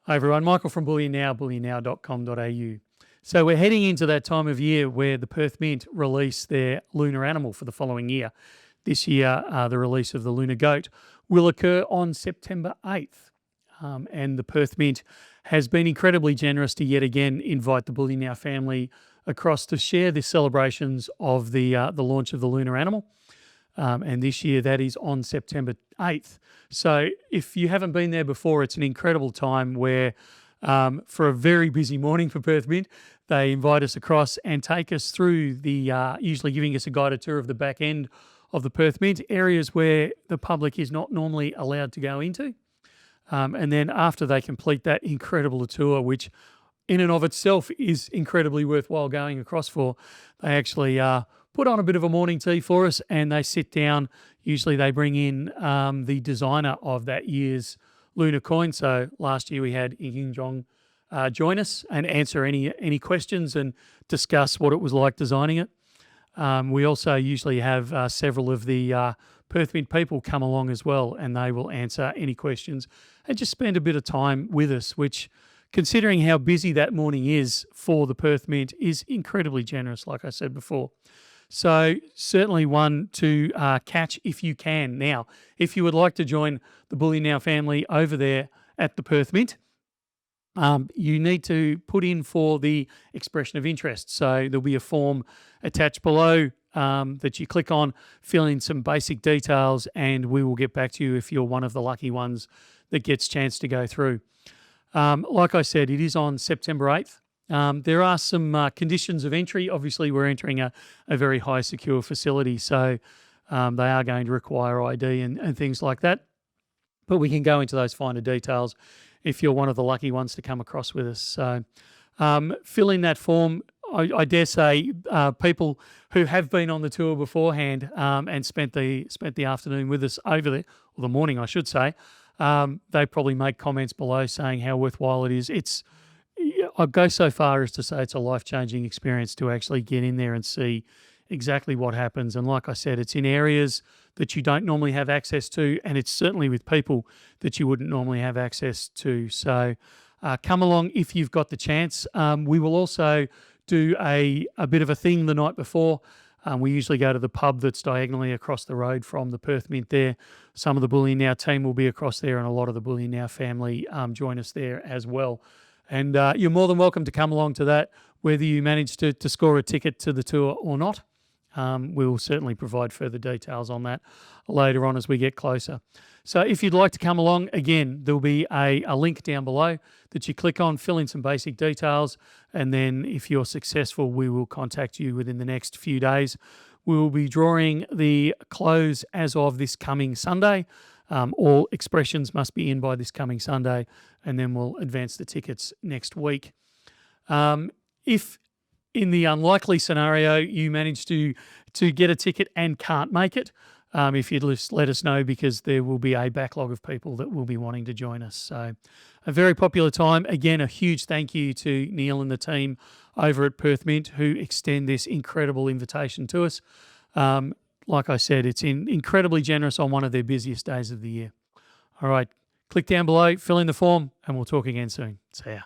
Hi everyone, Michael from Bullion Now, bullionnow.com.au. So we're heading into that time of year where the Perth Mint release their lunar animal for the following year. This year, the release of the lunar goat will occur on September 8th. And the Perth Mint has been incredibly generous to yet again invite the Bullion Now family across to share the celebrations of the launch of the lunar animal. And this year that is on September 8th. So if you haven't been there before, it's an incredible time where for a very busy morning for Perth Mint, they invite us across and take us through the, usually giving us a guided tour of the back end of the Perth Mint, areas where the public is not normally allowed to go into. And then after they complete that incredible tour, which in and of itself is incredibly worthwhile going across for, they actually put on a bit of a morning tea for us and they sit down. Usually they bring in the designer of that year's lunar coin. So last year we had Yin Jong join us and answer any questions and discuss what it was like designing it. We also usually have several of the Perth Mint people come along as well, and they will answer any questions and just spend a bit of time with us, which, considering how busy that morning is for the Perth Mint, is incredibly generous, like I said before. So certainly one to catch if you can. Now, if you would like to join the Bullion Now family over there at the Perth Mint, you need to put in for the expression of interest. So there'll be a form attached below that you click on, fill in some basic details, and we will get back to you if you're one of the lucky ones that gets a chance to go through. Like I said, it is on September 8th. There are some conditions of entry. Obviously, we're entering a very high secure facility, so they are going to require ID and things like that. But we can go into those finer details if you're one of the lucky ones to come across with us. So fill in that form. I dare say people who have been on the tour beforehand and spent the afternoon with us over there, or the morning I should say, they probably make comments below saying how worthwhile it is. I'd go so far as to say it's a life-changing experience to actually get in there and see exactly what happens. And like I said, it's in areas that you don't normally have access to, and it's certainly with people that you wouldn't normally have access to. So come along if you've got the chance. We will also do a bit of a thing the night before. We usually go to the pub that's diagonally across the road from the Perth Mint there. Some of the Bullion Now team will be across there, and a lot of the Bullion Now family join us there as well. And you're more than welcome to come along to that, whether you manage to score a ticket to the tour or not. We will certainly provide further details on that later on as we get closer. So if you'd like to come along, again, there'll be a link down below that you click on, fill in some basic details, and then if you're successful, we will contact you within the next few days. We will be drawing the close as of this coming Sunday. All expressions must be in by this coming Sunday, and then we'll advance the tickets next week. If in the unlikely scenario you manage to get a ticket and can't make it, if you'd just let us know, because there will be a backlog of people that will be wanting to join us. So a very popular time. Again, a huge thank you to Neil and the team over at Perth Mint who extend this incredible invitation to us. Like I said, it's incredibly generous on one of their busiest days of the year. All right, click down below, fill in the form, and we'll talk again soon. See ya.